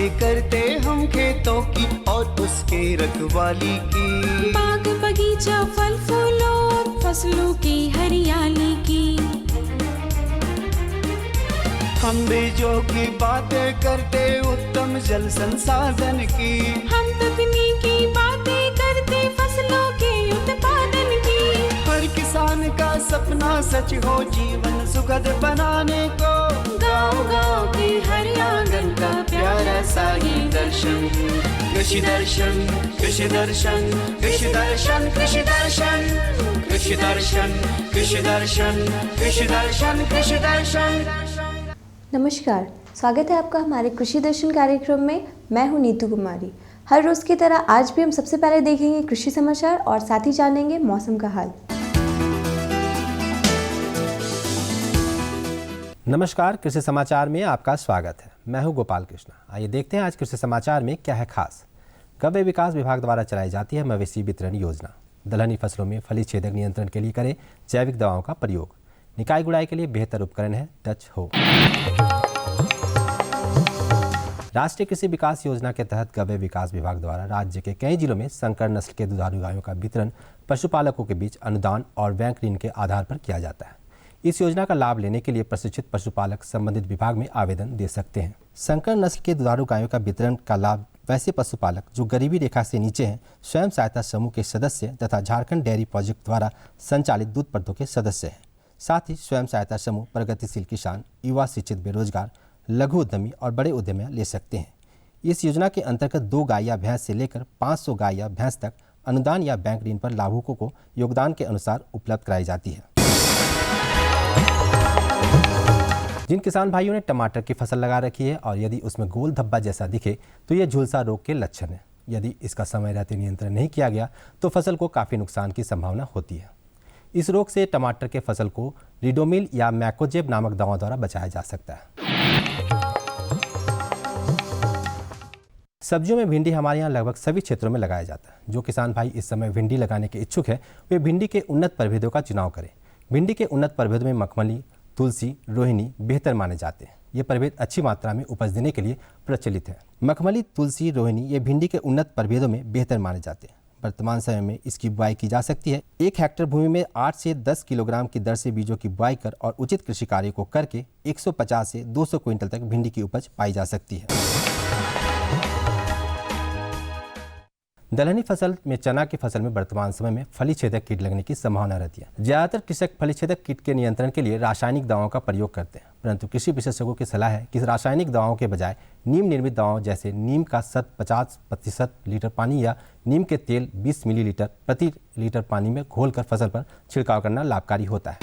बातें करते हम खेतों की और उसके रखवाली की। बाग बगीचा फल फूलों फसलों की हरियाली की। हम बीजों की बातें करते उत्तम जल संसाधन की। हम तकनीकी बातें करते फसलों के उत्पादन की। हर किसान का सपना सच हो जीवन सुखद बनाने को। गाँव-गाँव के हर आंगन का प्यारा सा ये दर्शन। कृषि दर्शन कृषि दर्शन कृषि दर्शन कृषि दर्शन कृषि दर्शन कृषि दर्शन कृषि दर्शन कृषि दर्शन। नमस्कार, स्वागत है आपका हमारे कृषि दर्शन कार्यक्रम में। मैं हूं नीतू कुमारी। हर रोज की तरह आज भी हम सबसे पहले देखेंगे कृषि समाचार और साथ ही जानेंगे मौसम का हाल। नमस्कार, कृषि समाचार में आपका स्वागत है। मैं हूं गोपाल कृष्ण। आइए देखते हैं आज कृषि समाचार में क्या है खास। गव्य विकास विभाग द्वारा चलाई जाती है मवेशी वितरण योजना। दलहनी फसलों में फली छेदक नियंत्रण के लिए करें जैविक दवाओं का प्रयोग। निकाय गुड़ाई के लिए बेहतर उपकरण है डच हो। राष्ट्रीय कृषि विकास योजना के तहत गव्य विकास विभाग द्वारा राज्य के कई जिलों में संकर नस्ल के दुधारू गायों का वितरण पशुपालकों के बीच अनुदान और बैंक ऋण के आधार पर किया जाता है। इस योजना का लाभ लेने के लिए प्रशिक्षित पशुपालक संबंधित विभाग में आवेदन दे सकते हैं। संकर नस्ल के दुधारू गायों का वितरण का लाभ वैसे पशुपालक जो गरीबी रेखा से नीचे हैं, स्वयं सहायता समूह के सदस्य तथा झारखंड डेयरी प्रोजेक्ट द्वारा संचालित दूध पद्धों के सदस्य हैं। साथ ही स्वयं सहायता समूह, प्रगतिशील किसान, युवा, शिक्षित, बेरोजगार, लघु उद्यमी और बड़े उद्यमी ले सकते हैं। इस योजना के अंतर्गत 2 गाय या भैंस से लेकर 500 गाय या भैंस तक अनुदान या बैंक ऋण पर लाभुकों को योगदान के अनुसार उपलब्ध कराई जाती है। जिन किसान भाइयों ने टमाटर की फसल लगा रखी है और यदि उसमें गोल धब्बा जैसा दिखे तो ये झुलसा रोग के लक्षण है। यदि इसका समय रहते नियंत्रण नहीं किया गया तो फसल को काफ़ी नुकसान की संभावना होती है। इस रोग से टमाटर के फसल को रिडोमिल या मैकोजेब नामक दवा द्वारा बचाया जा सकता है। सब्जियों में भिंडी हमारे यहाँ लगभग सभी क्षेत्रों में लगाया जाता है। जो किसान भाई इस समय भिंडी लगाने के इच्छुक है वे भिंडी के उन्नत प्रभेदों का चुनाव करें। भिंडी के उन्नत प्रभेदों में मखमली, तुलसी, रोहिणी बेहतर माने जाते हैं। ये प्रभेद अच्छी मात्रा में उपज देने के लिए प्रचलित है। मखमली, तुलसी, रोहिणी ये भिंडी के उन्नत प्रभेदों में बेहतर माने जाते हैं। वर्तमान समय में इसकी बुआई की जा सकती है। 1 हेक्टेयर भूमि में 8 से 10 किलोग्राम की दर से बीजों की बुआई कर और उचित कृषि कार्य को करके 150 से 200 क्विंटल तक भिंडी की उपज पाई जा सकती है। दलहनी फसल में चना की फसल में वर्तमान समय में फली छेदक कीट लगने की संभावना रहती है। ज्यादातर कृषक फली छेदक कीट के नियंत्रण के लिए रासायनिक दवाओं का प्रयोग करते हैं, परंतु कृषि विशेषज्ञों की सलाह है कि रासायनिक दवाओं के बजाय नीम निर्मित दवाओं जैसे नीम का शत 50% लीटर पानी या नीम के तेल 20 मिलीलीटर प्रति लीटर पानी में घोलकर फसल पर छिड़काव करना लाभकारी होता है।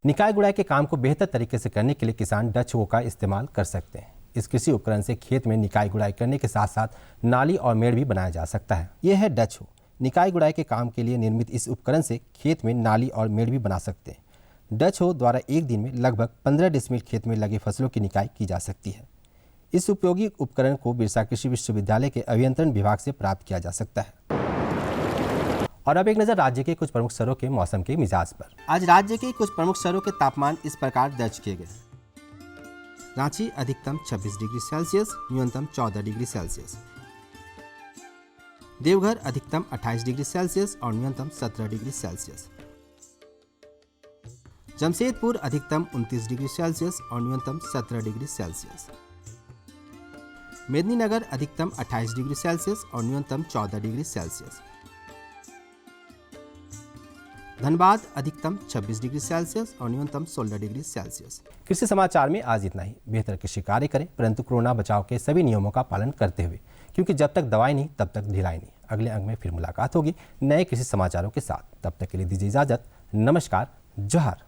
निकाय गुड़ाई के काम को बेहतर तरीके से करने के लिए किसान डच हो का इस्तेमाल कर सकते हैं। इस कृषि उपकरण से खेत में निकाय गुड़ाई करने के साथ साथ नाली और मेड़ भी बनाया जा सकता है। यह है डच हो। निकाय गुड़ाई के काम के लिए निर्मित इस उपकरण से खेत में नाली और मेड़ भी बना सकते हैं। डच हो द्वारा एक दिन में लगभग 15 डिसमिल खेत में लगे फसलों की निकाई की जा सकती है। इस उपयोगी उपकरण को बिरसा कृषि विश्वविद्यालय के अभियंत्रण विभाग से प्राप्त किया जा सकता है। और अब एक नजर राज्य के कुछ प्रमुख शहरों के मौसम के मिजाज पर। आज राज्य के कुछ प्रमुख शहरों के तापमान इस प्रकार दर्ज किए गए। रांची अधिकतम 26 डिग्री सेल्सियस, न्यूनतम 14 डिग्री सेल्सियस। देवघर अधिकतम 28 डिग्री सेल्सियस और न्यूनतम 17 डिग्री सेल्सियस। जमशेदपुर अधिकतम 29 डिग्री सेल्सियस और न्यूनतम 17 डिग्री सेल्सियस। मेदिनीनगर अधिकतम 28 डिग्री सेल्सियस और न्यूनतम 14 डिग्री सेल्सियस। धनबाद अधिकतम 26 डिग्री सेल्सियस और न्यूनतम 16 डिग्री सेल्सियस। कृषि समाचार में आज इतना ही। बेहतर कृषि कार्य करें, परंतु कोरोना बचाव के सभी नियमों का पालन करते हुए, क्योंकि जब तक दवाई नहीं तब तक ढिलाई नहीं। अगले अंक में फिर मुलाकात होगी नए कृषि समाचारों के साथ। तब तक के लिए दीजिए इजाजत। नमस्कार, जोहार।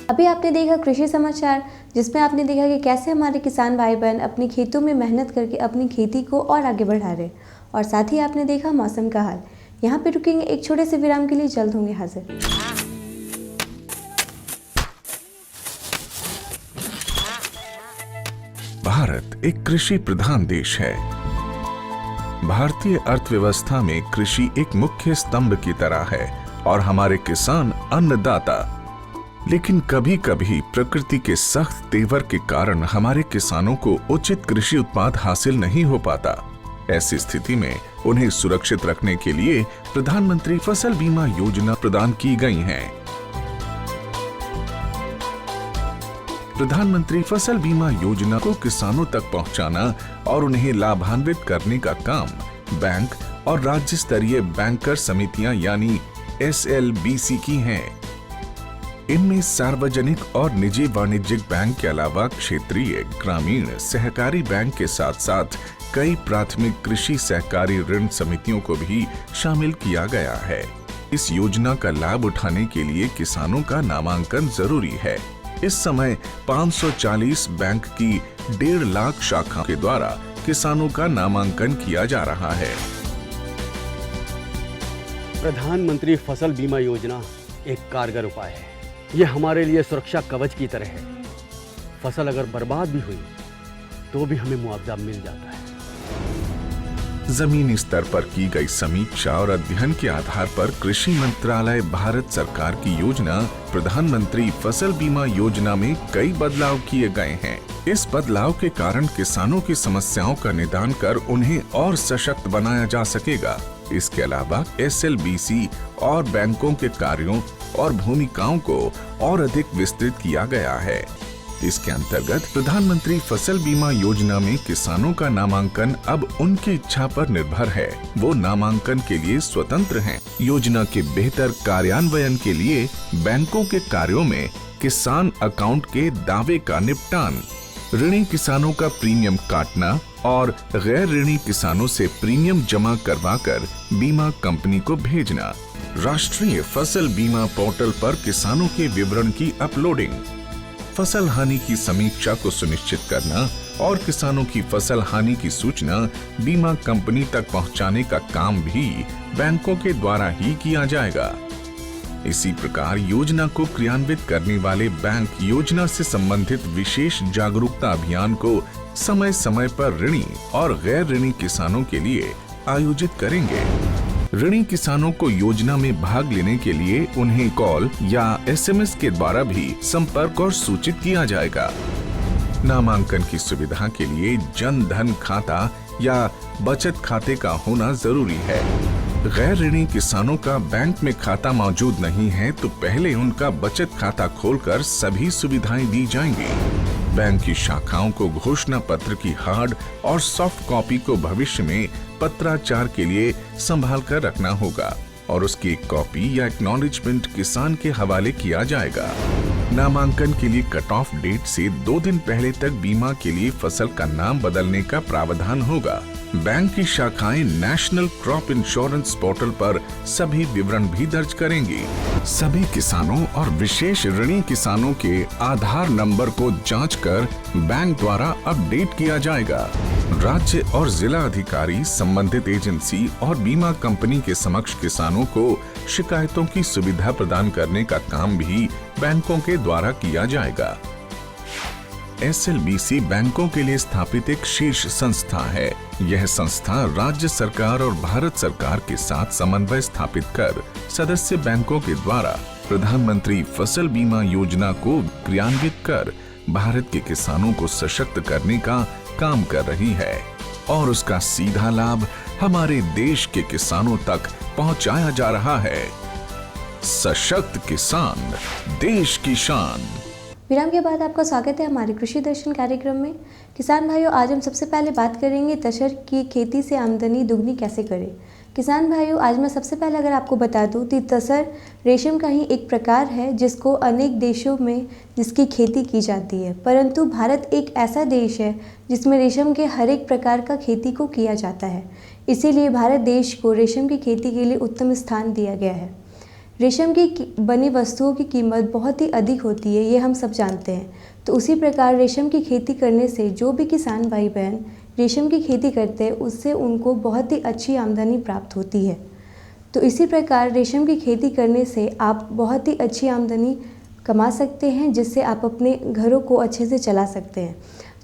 अभी आपने देखा कृषि समाचार, जिसमें आपने देखा कि कैसे हमारे किसान भाई बहन अपनी खेतों में मेहनत करके अपनी खेती को और आगे बढ़ा रहे, और साथ ही आपने देखा मौसम का हाल। यहाँ पे रुकेंगे एक छोटे से विराम के लिए, जल्द होंगे हाजिर। भारत एक कृषि प्रधान देश है। भारतीय अर्थव्यवस्था में कृषि एक मुख्य स्तंभ की तरह है और हमारे किसान अन्नदाता। लेकिन कभी कभी प्रकृति के सख्त तेवर के कारण हमारे किसानों को उचित कृषि उत्पाद हासिल नहीं हो पाता। ऐसी स्थिति में उन्हें सुरक्षित रखने के लिए प्रधानमंत्री फसल बीमा योजना प्रदान की गई है। प्रधानमंत्री फसल बीमा योजना को किसानों तक पहुंचाना और उन्हें लाभान्वित करने का काम बैंक और राज्य स्तरीय बैंकर समितियां यानी SLBC की हैं। इनमें सार्वजनिक और निजी वाणिज्यिक बैंक के अलावा क्षेत्रीय, ग्रामीण, सहकारी बैंक के साथ साथ कई प्राथमिक कृषि सहकारी ऋण समितियों को भी शामिल किया गया है। इस योजना का लाभ उठाने के लिए किसानों का नामांकन जरूरी है। इस समय 540 बैंक की 1.5 लाख शाखाओं के द्वारा किसानों का नामांकन किया जा रहा है। प्रधानमंत्री फसल बीमा योजना एक कारगर उपाय है। ये हमारे लिए सुरक्षा कवच की तरह है। फसल अगर बर्बाद भी हुई तो भी हमें मुआवजा मिल जाता है। जमीनी स्तर पर की गई समीक्षा और अध्ययन के आधार पर कृषि मंत्रालय भारत सरकार की योजना प्रधानमंत्री फसल बीमा योजना में कई बदलाव किए गए हैं। इस बदलाव के कारण किसानों की समस्याओं का निदान कर उन्हें और सशक्त बनाया जा सकेगा। इसके अलावा SLBC और बैंकों के कार्यों और भूमिकाओं को और अधिक विस्तृत किया गया है। इसके अंतर्गत प्रधानमंत्री फसल बीमा योजना में किसानों का नामांकन अब उनकी इच्छा पर निर्भर है। वो नामांकन के लिए स्वतंत्र हैं। योजना के बेहतर कार्यान्वयन के लिए बैंकों के कार्यों में किसान अकाउंट के दावे का निपटान, ऋणी किसानों का प्रीमियम काटना और गैर ऋणी किसानों से प्रीमियम जमा करवाकर बीमा कंपनी को भेजना, राष्ट्रीय फसल बीमा पोर्टल पर किसानों के विवरण की अपलोडिंग, फसल हानि की समीक्षा को सुनिश्चित करना और किसानों की फसल हानि की सूचना बीमा कंपनी तक पहुंचाने का काम भी बैंकों के द्वारा ही किया जाएगा। इसी प्रकार योजना को क्रियान्वित करने वाले बैंक योजना से संबंधित विशेष जागरूकता अभियान को समय समय पर ऋणी और गैर ऋणी किसानों के लिए आयोजित करेंगे। ऋणी किसानों को योजना में भाग लेने के लिए उन्हें कॉल या SMS के द्वारा भी संपर्क और सूचित किया जाएगा। नामांकन की सुविधा के लिए जन धन खाता या बचत खाते का होना जरूरी है। गैर ऋणी किसानों का बैंक में खाता मौजूद नहीं है तो पहले उनका बचत खाता खोलकर सभी सुविधाएं दी जाएंगी। बैंक की शाखाओं को घोषणा पत्र की हार्ड और सॉफ्ट कॉपी को भविष्य में पत्राचार के लिए संभाल कर रखना होगा और उसकी एक कॉपी या एक्नॉलेजमेंट किसान के हवाले किया जाएगा। नामांकन के लिए कट ऑफ डेट से 2 दिन पहले तक बीमा के लिए फसल का नाम बदलने का प्रावधान होगा। बैंक की शाखाएं नेशनल क्रॉप इंश्योरेंस पोर्टल पर सभी विवरण भी दर्ज करेंगी। सभी किसानों और विशेष ऋणी किसानों के आधार नंबर को जांचकर बैंक द्वारा अपडेट किया जाएगा। राज्य और जिला अधिकारी संबंधित एजेंसी और बीमा कंपनी के समक्ष किसानों को शिकायतों की सुविधा प्रदान करने का काम भी बैंकों के द्वारा किया जाएगा। SLBC बैंकों के लिए स्थापित एक शीर्ष संस्था है। यह संस्था राज्य सरकार और भारत सरकार के साथ समन्वय स्थापित कर सदस्य बैंकों के द्वारा प्रधानमंत्री फसल बीमा योजना को क्रियान्वित कर भारत के किसानों को सशक्त करने का काम कर रही है और उसका सीधा लाभ हमारे देश के किसानों तक पहुंचाया जा रहा है। सशक्त किसान, देश की शान। विराम के बाद आपका स्वागत है हमारे कृषि दर्शन कार्यक्रम में। किसान भाइयों, आज हम सबसे पहले बात करेंगे तसर की खेती से आमदनी दुगनी कैसे करें। किसान भाइयों, आज मैं सबसे पहले अगर आपको बता दूं कि तसर रेशम का ही एक प्रकार है जिसको अनेक देशों में जिसकी खेती की जाती है, परंतु भारत एक ऐसा देश है जिसमें रेशम के हर एक प्रकार का खेती को किया जाता है। इसीलिए भारत देश को रेशम की खेती के लिए उत्तम स्थान दिया गया है। रेशम की बनी वस्तुओं की कीमत बहुत ही अधिक होती है, ये हम सब जानते हैं। तो उसी प्रकार रेशम की खेती करने से जो भी किसान भाई बहन रेशम की खेती करते हैं उससे उनको बहुत ही अच्छी आमदनी प्राप्त होती है। तो इसी प्रकार रेशम की खेती करने से आप बहुत ही अच्छी आमदनी कमा सकते हैं जिससे आप अपने घरों को अच्छे से चला सकते हैं।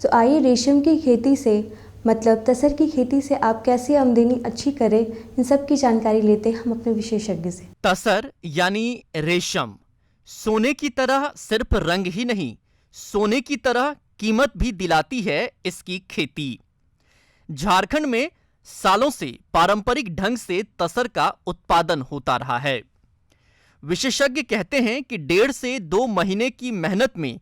तो आइए रेशम की खेती से मतलब तसर की खेती से आप कैसे आमदनी अच्छी करें, इन सब की जानकारी लेते हैं हम अपने विशेषज्ञ से। तसर यानी रेशम सोने की तरह सिर्फ रंग ही नहीं, सोने की तरह कीमत भी दिलाती है इसकी खेती। झारखंड में सालों से पारंपरिक ढंग से तसर का उत्पादन होता रहा है। विशेषज्ञ कहते हैं कि 1.5 से 2 महीने की मेहनत में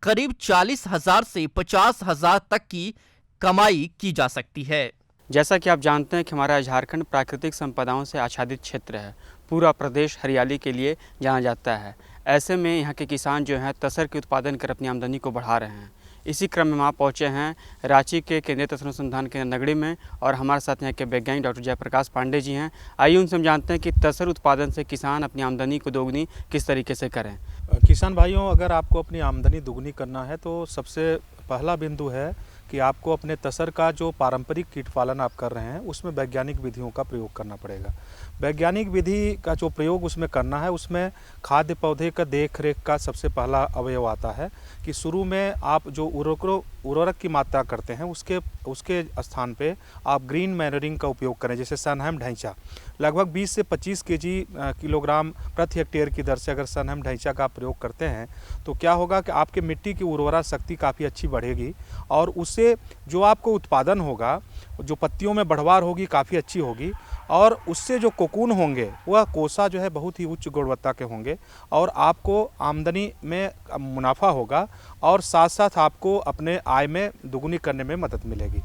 करीब 40,000 से 50,000 तक की कमाई की जा सकती है। जैसा कि आप जानते हैं कि हमारा झारखंड प्राकृतिक संपदाओं से आच्छादित क्षेत्र है। पूरा प्रदेश हरियाली के लिए जाना जाता है। ऐसे में यहाँ के किसान जो हैं तसर के उत्पादन कर अपनी आमदनी को बढ़ा रहे हैं। इसी क्रम में आप पहुँचे हैं रांची के केंद्रीय तसर अनुसंधान केंद्र नगड़ी में, और हमारे साथ यहाँ के वैज्ञानिक डॉक्टर जयप्रकाश पांडे जी हैं। आइए उनसे हम जानते हैं कि तसर उत्पादन से किसान अपनी आमदनी को दोगुनी किस तरीके से करें। किसान भाइयों, अगर आपको अपनी आमदनी दुगनी करना है तो सबसे पहला बिंदु है कि आपको अपने तसर का जो पारंपरिक कीट पालन आप कर रहे हैं उसमें वैज्ञानिक विधियों का प्रयोग करना पड़ेगा। वैज्ञानिक विधि का जो प्रयोग उसमें करना है, उसमें खाद्य पौधे का देख रेख का सबसे पहला अवयव आता है कि शुरू में आप जो उर्वरक की मात्रा करते हैं उसके स्थान पे आप ग्रीन मैनरिंग का उपयोग करें। जैसे सनहैम ढैंचा लगभग 20 से 25 किलोग्राम प्रति हेक्टेयर की दर से अगर सनहैम ढैंचा का प्रयोग करते हैं तो क्या होगा कि आपके मिट्टी की उर्वरा शक्ति काफ़ी अच्छी बढ़ेगी, और उससे जो आपको उत्पादन होगा, जो पत्तियों में बढ़वार होगी काफ़ी अच्छी होगी, और उससे जो कोकून होंगे वह कोसा जो है बहुत ही उच्च गुणवत्ता के होंगे, और आपको आमदनी में मुनाफा होगा और साथ साथ आपको अपने आय में दुगुनी करने में मदद मिलेगी।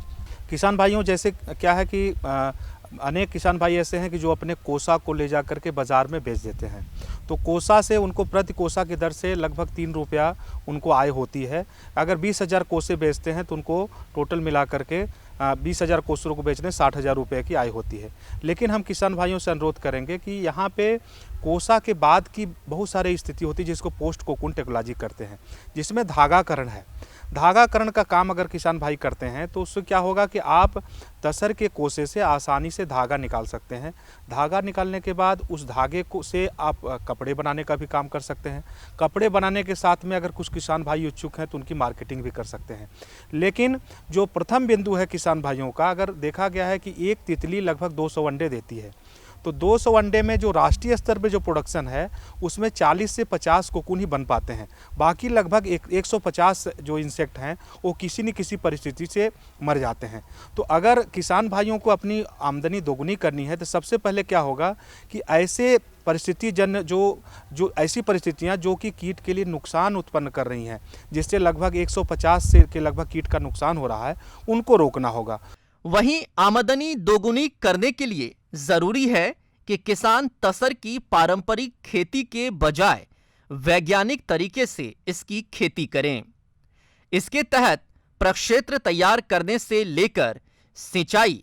किसान भाइयों, जैसे क्या है कि अनेक किसान भाई ऐसे हैं कि जो अपने कोसा को ले जा करके बाज़ार में बेच देते हैं, तो कोसा से उनको प्रति कोसा की दर से लगभग 3 रुपया उनको आय होती है। अगर 20,000 कोसे बेचते हैं तो उनको टोटल मिला करके 20,000 कोसों को बेचने 60,000 रुपये की आय होती है। लेकिन हम किसान भाइयों से अनुरोध करेंगे कि यहाँ पे कोसा के बाद की बहुत सारी स्थिति होती है जिसको पोस्ट कोकून टेक्नोलॉजी करते हैं, जिसमें धागाकरण है। धागाकरण का काम अगर किसान भाई करते हैं तो उससे क्या होगा कि आप तसर के कोसे से आसानी से धागा निकाल सकते हैं। धागा निकालने के बाद उस धागे को से आप कपड़े बनाने का भी काम कर सकते हैं। कपड़े बनाने के साथ में अगर कुछ किसान भाई इच्छुक हैं तो उनकी मार्केटिंग भी कर सकते हैं। लेकिन जो प्रथम बिंदु है किसान भाइयों का, अगर देखा गया है कि एक तितली लगभग 200 अंडे देती है, तो 200 अंडे में जो राष्ट्रीय स्तर पे जो प्रोडक्शन है उसमें 40 से 50 कोकून ही बन पाते हैं। बाकी लगभग 150 जो इंसेक्ट हैं वो किसी न किसी परिस्थिति से मर जाते हैं। तो अगर किसान भाइयों को अपनी आमदनी दोगुनी करनी है तो सबसे पहले क्या होगा कि ऐसे परिस्थिति जन जो ऐसी परिस्थितियां जो कि कीट के लिए नुकसान उत्पन्न कर रही हैं, जिससे लगभग 150 से के लगभग कीट का नुकसान हो रहा है, उनको रोकना होगा। वहीं आमदनी दोगुनी करने के लिए जरूरी है कि किसान तसर की पारंपरिक खेती के बजाय वैज्ञानिक तरीके से इसकी खेती करें। इसके तहत प्रक्षेत्र तैयार करने से लेकर सिंचाई,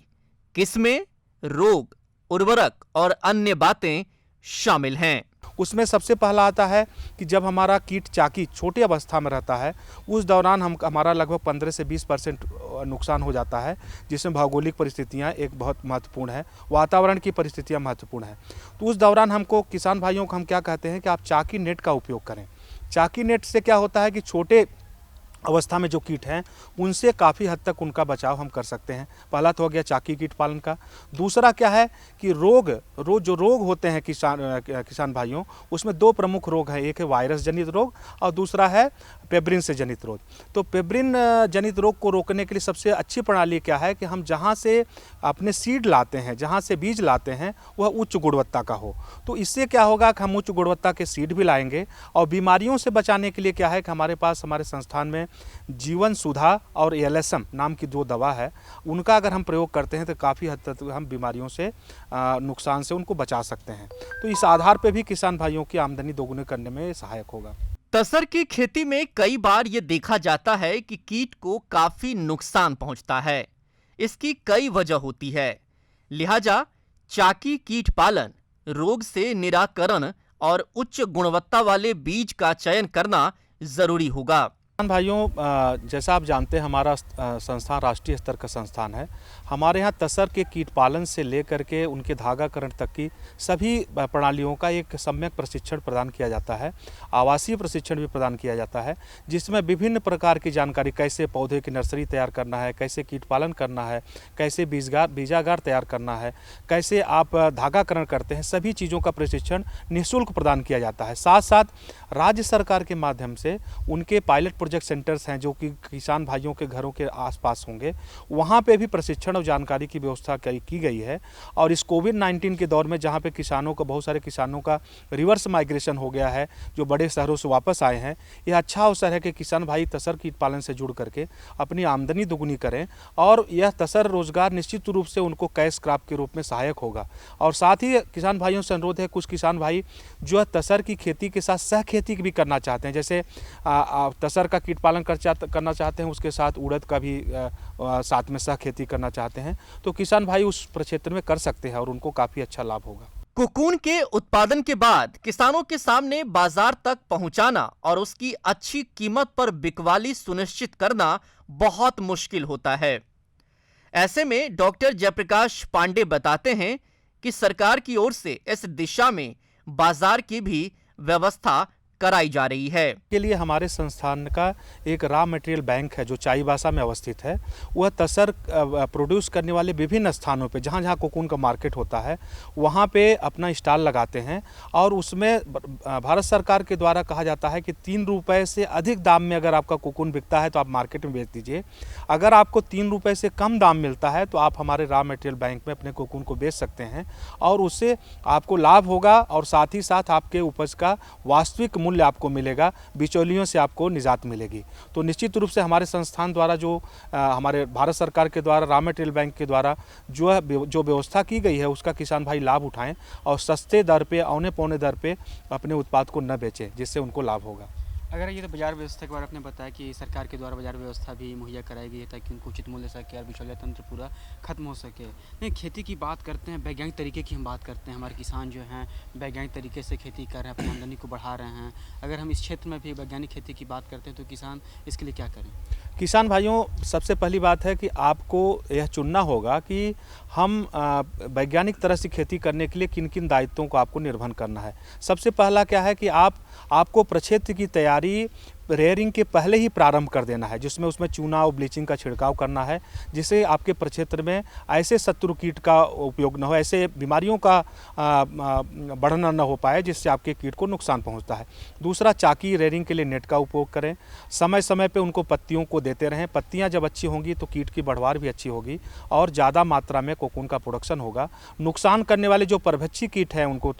किस्में, रोग, उर्वरक और अन्य बातें शामिल हैं। उसमें सबसे पहला आता है कि जब हमारा कीट चाकी छोटी अवस्था में रहता है उस दौरान हमारा लगभग 15 से 20% नुकसान हो जाता है, जिसमें भौगोलिक परिस्थितियां एक बहुत महत्वपूर्ण है, वातावरण की परिस्थितियां महत्वपूर्ण है। तो उस दौरान हमको किसान भाइयों को हम क्या कहते हैं कि आप चाकी नेट का उपयोग करें। चाकी नेट से क्या होता है कि छोटे अवस्था में जो कीट हैं उनसे काफ़ी हद तक उनका बचाव हम कर सकते हैं। पहला तो हो गया चाकी कीट पालन का। दूसरा क्या है कि जो रोग होते हैं किसान भाइयों, उसमें 2 प्रमुख रोग हैं, एक है वायरस जनित रोग और दूसरा है पेब्रिन से जनित रोग। तो पेब्रिन जनित रोग को रोकने के लिए सबसे अच्छी प्रणाली क्या है कि हम जहाँ से अपने सीड लाते हैं, जहाँ से बीज लाते हैं, वह उच्च गुणवत्ता का हो। तो इससे क्या होगा कि हम उच्च गुणवत्ता के सीड भी लाएंगे, और बीमारियों से बचाने के लिए क्या है कि हमारे पास हमारे संस्थान में जीवन सुधा और एलएसएम नाम की 2 दवा है, उनका अगर हम प्रयोग करते हैं तो काफ़ी हद तक हम बीमारियों से नुकसान से उनको बचा सकते हैं। तो इस आधार पर भी किसान भाइयों की आमदनी दोगुनी करने में सहायक होगा। तसर की खेती में कई बार ये देखा जाता है कि कीट को काफी नुकसान पहुंचता है। इसकी कई वजह होती है, लिहाजा चाकी कीट पालन, रोग से निराकरण और उच्च गुणवत्ता वाले बीज का चयन करना जरूरी होगा। किसान भाइयों, जैसा आप जानते हैं हमारा संस्थान राष्ट्रीय स्तर का संस्थान है। हमारे यहाँ तसर के कीट पालन से लेकर के उनके धागाकरण तक की सभी प्रणालियों का एक सम्यक प्रशिक्षण प्रदान किया जाता है। आवासीय प्रशिक्षण भी प्रदान किया जाता है, जिसमें विभिन्न प्रकार की जानकारी, कैसे पौधे की नर्सरी तैयार करना है, कैसे कीट पालन करना है, कैसे बीजागार तैयार करना है, कैसे आप धागाकरण करते हैं, सभी चीज़ों का प्रशिक्षण निःशुल्क प्रदान किया जाता है। साथ साथ राज्य सरकार के माध्यम से उनके पायलट प्रोजेक्ट सेंटर्स हैं जो कि किसान भाइयों के घरों के आसपास होंगे, वहाँ पे भी प्रशिक्षण और जानकारी की व्यवस्था की गई है। और इस कोविड-19 के दौर में जहाँ पे किसानों को, बहुत सारे किसानों का रिवर्स माइग्रेशन हो गया है, जो बड़े शहरों से वापस आए हैं, यह अच्छा अवसर है कि किसान भाई तसर कीट पालन से जुड़ करके अपनी आमदनी दुगनी करें। और यह तसर रोजगार निश्चित रूप से उनको कैश क्रॉप के रूप में सहायक होगा। और साथ ही किसान भाइयों से अनुरोध है, कुछ किसान भाई जो है तसर की खेती के साथ सह खेती भी करना चाहते हैं, जैसे तसर का कीट पालन करना चाहते हैं, उसके साथ उड़द का भी साथ में सह खेती करना चाहते हैं, तो किसान भाई उस प्रक्षेत्र में कर सकते हैं और उनको काफ़ी अच्छा लाभ होगा। कोकून के उत्पादन के बाद किसानों के सामने बाजार तक पहुंचाना और उसकी अच्छी कीमत पर बिकवाली सुनिश्चित करना बहुत मुश्किल होता है। ऐसे में डॉक्टर जयप्रकाश पांडे बताते हैं कि सरकार की ओर से इस दिशा में बाजार की भी व्यवस्था कराई जा रही है। के लिए हमारे संस्थान का एक रॉ मटेरियल बैंक है जो चाईबासा में अवस्थित है। वह तसर प्रोड्यूस करने वाले विभिन्न स्थानों पे, जहाँ जहाँ कोकून का मार्केट होता है, वहाँ पे अपना स्टॉल लगाते हैं। और उसमें भारत सरकार के द्वारा कहा जाता है कि 3 रुपये से अधिक दाम में अगर आपका कोकून बिकता है तो आप मार्केट में बेच दीजिए। अगर आपको 3 रुपये से कम दाम मिलता है तो आप हमारे रॉ मटेरियल बैंक में अपने कोकून को बेच सकते हैं और उससे आपको लाभ होगा और साथ ही साथ आपके उपज का वास्तविक मूल्य आपको मिलेगा, बिचौलियों से आपको निजात मिलेगी। तो निश्चित रूप से हमारे संस्थान द्वारा जो हमारे भारत सरकार के द्वारा रॉ मटेरियल बैंक के द्वारा जो व्यवस्था की गई है, उसका किसान भाई लाभ उठाएं और सस्ते दर पे, औने पौने दर पे अपने उत्पाद को न बेचें, जिससे उनको लाभ होगा। अगर ये तो बाजार व्यवस्था के बारे में आपने बताया कि सरकार के द्वारा बाजार व्यवस्था भी मुहैया कराई गई है ताकि उनको उचित मूल्य सके और बिचौलिया तंत्र पूरा खत्म हो सके। नहीं, खेती की बात करते हैं, वैज्ञानिक तरीके की हम बात करते हैं। हमारे किसान जो हैं वैज्ञानिक तरीके से खेती कर रहे हैं, अपनी आमदनी को बढ़ा रहे हैं। अगर हम इस क्षेत्र में भी वैज्ञानिक खेती की बात करते हैं तो किसान इसके लिए क्या करें? किसान भाइयों, सबसे पहली बात है कि आपको यह चुनना होगा कि हम वैज्ञानिक तरह से खेती करने के लिए किन किन दायित्वों को आपको निर्वहन करना है। सबसे पहला क्या है कि आपको प्रक्षेत्र की तैयारी रेयरिंग के पहले ही प्रारंभ कर देना है, जिसमें उसमें चूना और ब्लीचिंग का छिड़काव करना है, जिससे आपके प्रक्षेत्र में ऐसे शत्रु कीट का उपयोग न हो, ऐसे बीमारियों का बढ़ना न हो पाए जिससे आपके कीट को नुकसान पहुंचता है। दूसरा, चाकी रेयरिंग के लिए नेट का उपयोग करें। समय समय पे उनको पत्तियों को देते रहें। पत्तियां जब अच्छी होंगी तो कीट की बढ़वार भी अच्छी होगी और ज़्यादा मात्रा में कोकून का प्रोडक्शन होगा। नुकसान करने वाले जो परभक्षी कीट हैं, उनको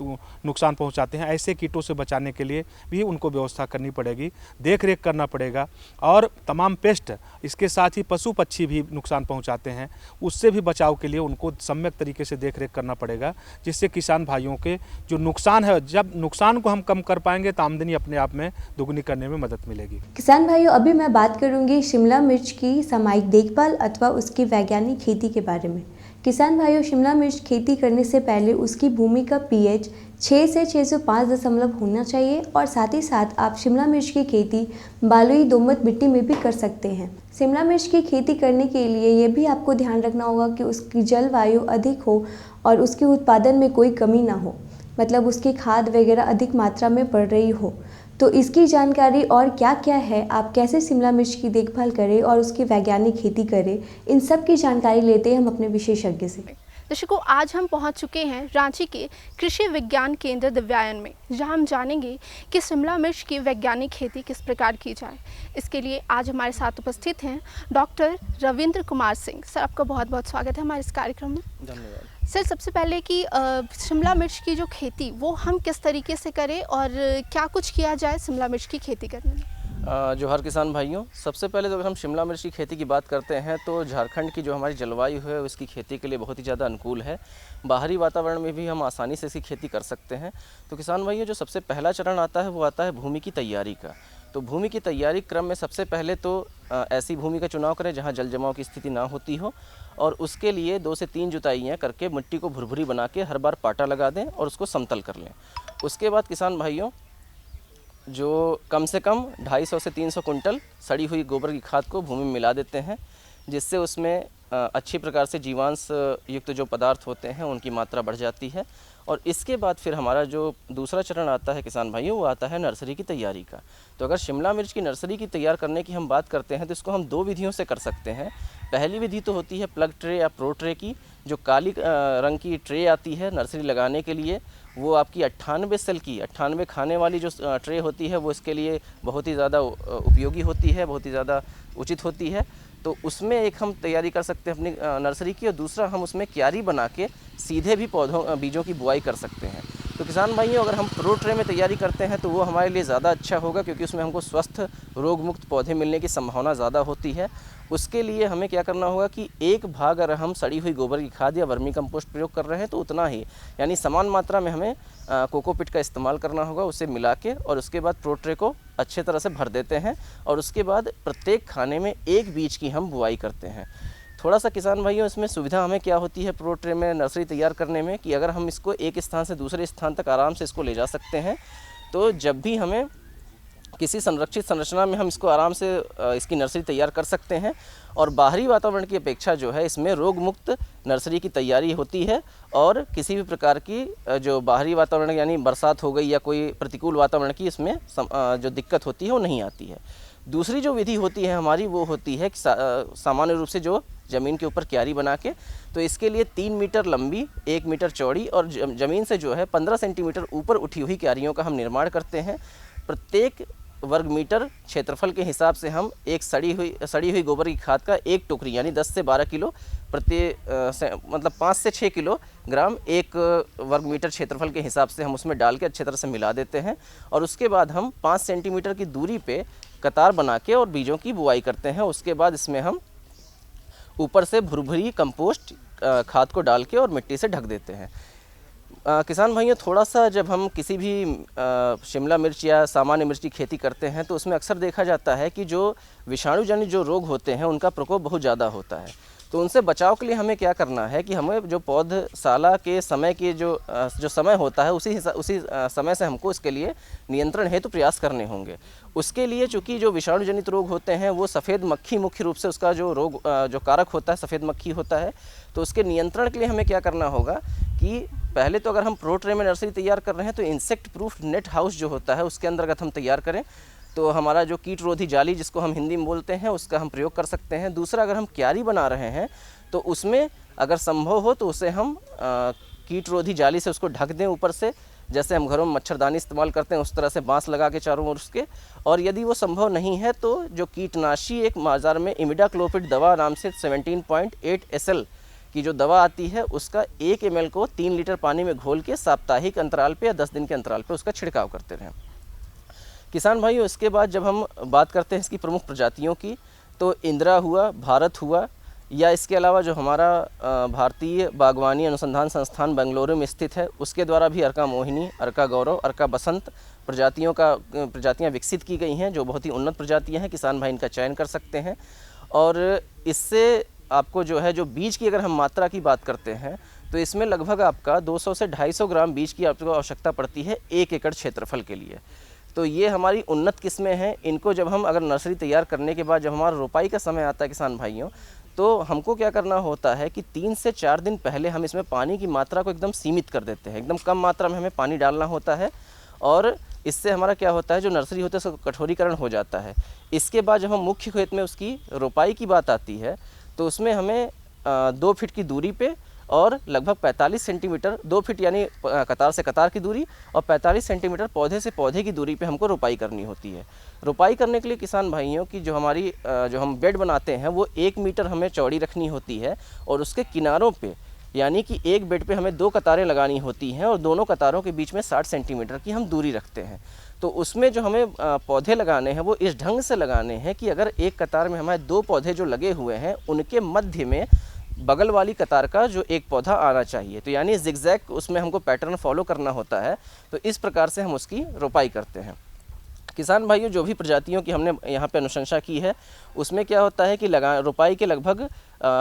नुकसान पहुँचाते हैं, ऐसे कीटों से बचाने के लिए भी उनको व्यवस्था करनी पड़ेगी, देख रेख करना पड़ेगा। और तमाम पेस्ट, इसके साथ ही पशु पक्षी भी नुकसान पहुंचाते हैं, उससे भी बचाव के लिए उनको सम्यक तरीके से देख रेख करना पड़ेगा, जिससे किसान भाइयों के जो नुकसान है, जब नुकसान को हम कम कर पाएंगे तो आमदनी अपने आप में दुगनी करने में मदद मिलेगी। किसान भाइयों, अभी मैं बात करूंगी शिमला मिर्च की सामयिक देखभाल अथवा उसकी वैज्ञानिक खेती के बारे में। किसान भाइयों, शिमला मिर्च खेती करने से पहले उसकी भूमि का पीएच 6 से 605 होना चाहिए और साथ ही साथ आप शिमला मिर्च की खेती बालुई दोमट मिट्टी में भी कर सकते हैं। शिमला मिर्च की खेती करने के लिए ये भी आपको ध्यान रखना होगा कि उसकी जलवायु अधिक हो और उसके उत्पादन में कोई कमी ना हो, मतलब उसकी खाद वगैरह अधिक मात्रा में पड़ रही हो। तो इसकी जानकारी और क्या क्या है, आप कैसे शिमला मिर्च की देखभाल करें और उसकी वैज्ञानिक खेती करें, इन सब की जानकारी लेते हैं हम अपने विशेषज्ञ से। दर्शकों, आज हम पहुंच चुके हैं रांची के कृषि विज्ञान केंद्र दिव्यायन में, जहां हम जानेंगे कि शिमला मिर्च की वैज्ञानिक खेती किस प्रकार की जाए। इसके लिए आज हमारे साथ उपस्थित हैं डॉक्टर रविंद्र कुमार सिंह। सर, आपका बहुत बहुत स्वागत है हमारे इस कार्यक्रम में। धन्यवाद। सर, सबसे पहले कि शिमला मिर्च की जो खेती वो हम किस तरीके से करें और क्या कुछ किया जाए शिमला मिर्च की खेती करने में? जोहार किसान भाइयों, सबसे पहले तो अगर हम शिमला मिर्च की खेती की बात करते हैं तो झारखंड की जो हमारी जलवायु है उसकी खेती के लिए बहुत ही ज़्यादा अनुकूल है। बाहरी वातावरण में भी हम आसानी से इसकी खेती कर सकते हैं। तो किसान भाइयों, जो सबसे पहला चरण आता है वो आता है भूमि की तैयारी का। तो भूमि की तैयारी क्रम में सबसे पहले तो ऐसी भूमि का चुनाव करें जहाँ जल जमाव की स्थिति ना होती हो और उसके लिए 2 से 3 जुताइयाँ करके मिट्टी को भुरभुरी बना के हर बार पाटा लगा दें और उसको समतल कर लें। उसके बाद किसान भाइयों, जो कम से कम 250 से 300 कुंटल सड़ी हुई गोबर की खाद को भूमि में मिला देते हैं, जिससे उसमें अच्छी प्रकार से जीवांश युक्त जो पदार्थ होते हैं उनकी मात्रा बढ़ जाती है। और इसके बाद फिर हमारा जो दूसरा चरण आता है किसान भाइयों, वो आता है नर्सरी की तैयारी का। तो अगर शिमला मिर्च की नर्सरी की तैयार करने की हम बात करते हैं तो इसको हम 2 विधियों से कर सकते हैं। पहली विधि तो होती है प्लग ट्रे या प्रो ट्रे की, जो काली रंग की ट्रे आती है नर्सरी लगाने के लिए। वो आपकी 98 सेल की 98 खाने वाली जो ट्रे होती है वो इसके लिए बहुत ही ज़्यादा उपयोगी होती है, बहुत ही ज़्यादा उचित होती है। तो उसमें एक हम तैयारी कर सकते हैं अपनी नर्सरी की, और दूसरा हम उसमें क्यारी बना के सीधे भी बीजों की बुआई कर सकते हैं। तो किसान भाइयों, अगर हम प्रो ट्रे में तैयारी करते हैं तो वो हमारे लिए ज़्यादा अच्छा होगा, क्योंकि उसमें हमको स्वस्थ रोग मुक्त पौधे मिलने की संभावना ज़्यादा होती है। उसके लिए हमें क्या करना होगा कि 1 भाग अगर हम सड़ी हुई गोबर की खाद या वर्मी कंपोस्ट प्रयोग कर रहे हैं तो उतना ही, यानी समान मात्रा में हमें कोकोपिट का इस्तेमाल करना होगा, उसे मिला के, और उसके बाद प्रो ट्रे को अच्छे तरह से भर देते हैं, और उसके बाद प्रत्येक खाने में 1 बीज की हम बुआई करते हैं। थोड़ा सा किसान भाइयों इसमें सुविधा हमें क्या होती है प्रो ट्रे में नर्सरी तैयार करने में, कि अगर हम इसको एक स्थान से दूसरे स्थान तक आराम से इसको ले जा सकते हैं। तो जब भी हमें किसी संरक्षित संरचना में हम इसको आराम से इसकी नर्सरी तैयार कर सकते हैं, और बाहरी वातावरण की अपेक्षा जो है इसमें रोग मुक्त नर्सरी की तैयारी होती है, और किसी भी प्रकार की जो बाहरी वातावरण यानी बरसात हो गई या कोई प्रतिकूल वातावरण की इसमें जो दिक्कत होती है वो नहीं आती है। दूसरी जो विधि होती है हमारी, वो होती है कि सामान्य रूप से जो ज़मीन के ऊपर क्यारी बना के, तो इसके लिए 3 मीटर लंबी 1 मीटर चौड़ी और ज़मीन से जो है 15 सेंटीमीटर ऊपर उठी हुई क्यारियों का हम निर्माण करते हैं। प्रत्येक वर्ग मीटर क्षेत्रफल के हिसाब से हम एक सड़ी हुई गोबर की खाद का 1 टोकरी यानी 10 से 12 किलो मतलब 5 से 6 किलोग्राम 1 वर्ग मीटर क्षेत्रफल के हिसाब से हम उसमें डाल के अच्छे तरह से मिला देते हैं, और उसके बाद हम 5 सेंटीमीटर की दूरी पे कतार बना के और बीजों की बुआई करते हैं। उसके बाद इसमें हम ऊपर से भुरभुरी कंपोस्ट खाद को डाल के और मिट्टी से ढक देते हैं। किसान भाइयों, थोड़ा सा जब हम किसी भी शिमला मिर्च या सामान्य मिर्च की खेती करते हैं तो उसमें अक्सर देखा जाता है कि जो विषाणुजन्य जो रोग होते हैं उनका प्रकोप बहुत ज़्यादा होता है। तो उनसे बचाव के लिए हमें क्या करना है कि हमें जो पौधशाला के समय के जो समय होता है उसी समय से हमको इसके लिए नियंत्रण हेतु प्रयास करने होंगे। उसके लिए चूँकि जो विषाणु जनित रोग होते हैं वो सफ़ेद मक्खी मुख्य रूप से उसका जो रोग जो कारक होता है सफ़ेद मक्खी होता है। तो उसके नियंत्रण के लिए हमें क्या करना होगा कि पहले तो अगर हम प्रो ट्रे में नर्सरी तैयार कर रहे हैं तो इंसेक्ट प्रूफ नेट हाउस जो होता है उसके अंतर्गत हम तैयार करें। तो हमारा जो कीट रोधी जाली जिसको हम हिंदी में बोलते हैं उसका हम प्रयोग कर सकते हैं। दूसरा, अगर हम क्यारी बना रहे हैं तो उसमें अगर संभव हो तो उसे हम कीट रोधी जाली से उसको ढक दें ऊपर से, जैसे हम घरों में मच्छरदानी इस्तेमाल करते हैं उस तरह से बांस लगा के चारों ओर उसके। और यदि वो संभव नहीं है तो जो कीटनाशी एक बाज़ार में इमिडाक्लोपिड दवा नाम से 17.8 SL की जो दवा आती है उसका 1 ml को 3 लीटर पानी में घोल के साप्ताहिक अंतराल पे या 10 दिन के अंतराल पे उसका छिड़काव करते रहें। किसान भाइयों, इसके बाद जब हम बात करते हैं इसकी प्रमुख प्रजातियों की, तो इंदिरा हुआ, भारत हुआ, या इसके अलावा जो हमारा भारतीय बागवानी अनुसंधान संस्थान बेंगलुरु में स्थित है उसके द्वारा भी अर्का मोहिनी, अर्का गौरव, अर्का बसंत प्रजातियां विकसित की गई हैं जो बहुत ही उन्नत प्रजातियां हैं। किसान भाई इनका चयन कर सकते हैं। और इससे आपको जो है जो बीज की अगर हम मात्रा की बात करते हैं तो इसमें लगभग आपका 200 से 250 ग्राम बीज की आपको आवश्यकता पड़ती है 1 एकड़ क्षेत्रफल के लिए। तो ये हमारी उन्नत किस्में हैं। इनको जब हम अगर नर्सरी तैयार करने के बाद जब हमारा रोपाई का समय आता है किसान भाइयों, तो हमको क्या करना होता है कि 3 से 4 दिन पहले हम इसमें पानी की मात्रा को एकदम सीमित कर देते हैं। एकदम कम मात्रा में हमें पानी डालना होता है और इससे हमारा क्या होता है जो नर्सरी होता है उसका कठोरीकरण हो जाता है। इसके बाद जब हम मुख्य खेत में उसकी रोपाई की बात आती है तो उसमें हमें 2 फीट की दूरी पे और लगभग 45 सेंटीमीटर, 2 फीट यानी कतार से कतार की दूरी और 45 सेंटीमीटर पौधे से पौधे की दूरी पे हमको रोपाई करनी होती है। रोपाई करने के लिए किसान भाइयों की जो हमारी जो हम बेड बनाते हैं वो 1 मीटर हमें चौड़ी रखनी होती है और उसके किनारों पे यानी कि एक बेड पे हमें 2 कतारें लगानी होती हैं और दोनों कतारों के बीच में 60 सेंटीमीटर की हम दूरी रखते हैं। तो उसमें जो हमें पौधे लगाने हैं वो इस ढंग से लगाने हैं कि अगर एक कतार में हमारे 2 पौधे जो लगे हुए हैं उनके मध्य में बगल वाली कतार का जो एक पौधा आना चाहिए। तो यानी जिगजैग उसमें हमको पैटर्न फॉलो करना होता है। तो इस प्रकार से हम उसकी रोपाई करते हैं। किसान भाइयों, जो भी प्रजातियों की हमने यहाँ पे अनुशंसा की है उसमें क्या होता है कि रोपाई के लगभग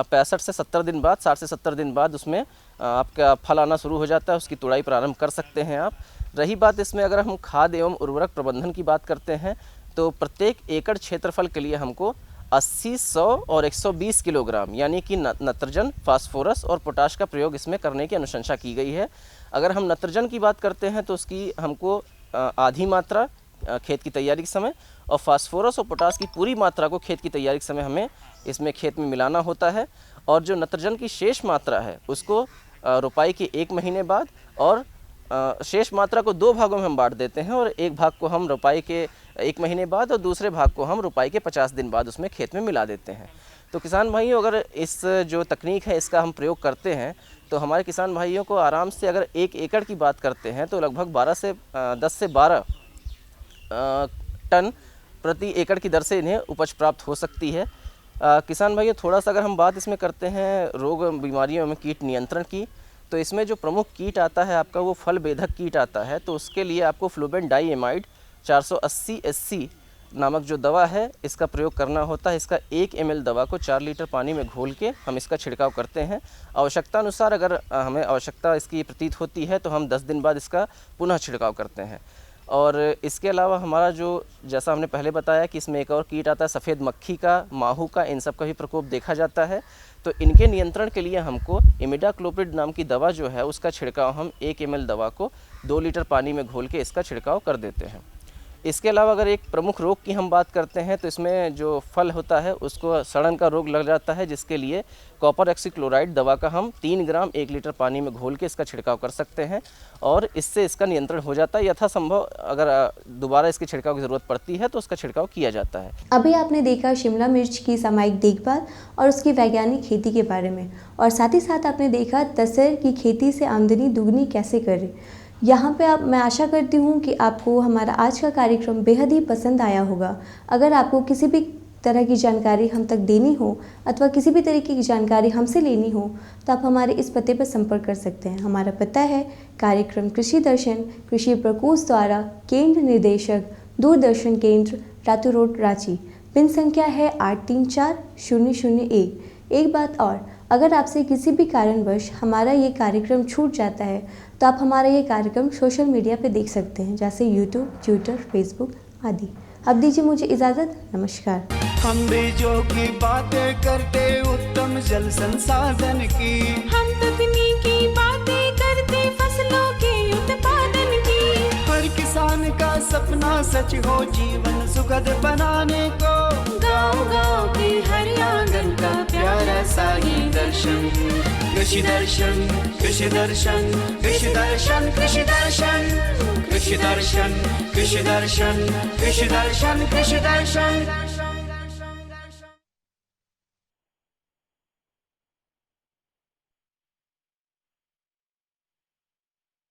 65 से 70 दिन बाद, 60 से 70 दिन बाद उसमें आपका फल आना शुरू हो जाता है, उसकी तुड़ाई प्रारंभ कर सकते हैं आप। रही बात इसमें अगर हम खाद एवं उर्वरक प्रबंधन की बात करते हैं तो प्रत्येक एकड़ क्षेत्रफल के लिए हमको 80, 100 और 120 किलोग्राम यानी कि नत्रजन, फास्फोरस और पोटाश का प्रयोग इसमें करने की अनुशंसा की गई है। अगर हम नत्रजन की बात करते हैं तो उसकी हमको आधी मात्रा खेत की तैयारी के समय और फास्फोरस और पोटाश की पूरी मात्रा को खेत की तैयारी के समय हमें इसमें खेत में मिलाना होता है। और जो नत्रजन की शेष मात्रा है उसको रोपाई के 1 महीने बाद और शेष मात्रा को 2 भागों में हम बांट देते हैं और एक भाग को हम रोपाई के 1 महीने बाद और दूसरे भाग को हम रोपाई के 50 दिन बाद उसमें खेत में मिला देते हैं। तो किसान भाइयों, अगर इस जो तकनीक है इसका हम प्रयोग करते हैं तो हमारे किसान भाइयों को आराम से, अगर 1 एकड़ की बात करते हैं तो लगभग 10 से 12 टन प्रति एकड़ की दर से इन्हें उपज प्राप्त हो सकती है। किसान भाइयों, थोड़ा सा अगर हम बात इसमें करते हैं रोग बीमारियों में कीट नियंत्रण की, तो इसमें जो प्रमुख कीट आता है आपका वो फल बेधक कीट आता है। तो उसके लिए आपको फ्लूबेन डाईएमाइड 480 SC नामक जो दवा है इसका प्रयोग करना होता है। इसका 1 ml दवा को 4 लीटर पानी में घोल के हम इसका छिड़काव करते हैं। आवश्यकता अनुसार अगर हमें आवश्यकता इसकी प्रतीत होती है तो हम 10 दिन बाद इसका पुनः छिड़काव करते हैं। और इसके अलावा हमारा जो, जैसा हमने पहले बताया कि इसमें एक और कीट आता है सफ़ेद मक्खी का, माहू का, इन सब का भी प्रकोप देखा जाता है। तो इनके नियंत्रण के लिए हमको इमिडाक्लोप्रिड नाम की दवा जो है उसका छिड़काव हम 1 ml दवा को 2 लीटर पानी में घोल के इसका छिड़काव कर देते हैं। इसके अलावा अगर एक प्रमुख रोग की हम बात करते हैं तो इसमें जो फल होता है उसको सड़न का रोग लग जाता है, जिसके लिए कॉपर ऑक्सीक्लोराइड दवा का हम 3 ग्राम 1 लीटर पानी में घोल के इसका छिड़काव कर सकते हैं और इससे इसका नियंत्रण हो जाता है। यथासंभव अगर दोबारा इसके छिड़काव की ज़रूरत पड़ती है तो उसका छिड़काव किया जाता है। अभी आपने देखा शिमला मिर्च की सामयिक देखभाल और उसकी वैज्ञानिक खेती के बारे में, और साथ ही साथ आपने देखा तसर की खेती से आमदनी दुगनी कैसे करें। यहाँ पे मैं आशा करती हूँ कि आपको हमारा आज का कार्यक्रम बेहद ही पसंद आया होगा। अगर आपको किसी भी तरह की जानकारी हम तक देनी हो अथवा किसी भी तरीके की जानकारी हमसे लेनी हो तो आप हमारे इस पते पर संपर्क कर सकते हैं। हमारा पता है कार्यक्रम कृषि दर्शन, कृषि प्रकोष्ठ द्वारा, केंद्र निदेशक, दूरदर्शन केंद्र, रातू रोड, रांची। पिन संख्या है 834001। एक बात और, अगर आपसे किसी भी कारणवश हमारा ये कार्यक्रम छूट जाता है तो आप हमारा ये कार्यक्रम सोशल मीडिया पे देख सकते हैं, जैसे यूट्यूब, ट्विटर, फेसबुक आदि। अब दीजिए मुझे इजाज़त, नमस्कार। हम बीजों की बातें करते उत्तम जल संसाधन की, हम तकनीकी बातें करते फसलों के उत्पादन की। हर किसान का सपना सच हो जीवन सुखद बनाने को, गाँव-गाँव के हर आंगन का प्यारा सा ये दर्शन। कृषि दर्शन, कृषि दर्शन, कृषि दर्शन, कृषि दर्शन, कृषि दर्शन, कृषि दर्शन, कृषि दर्शन, कृषि दर्शन।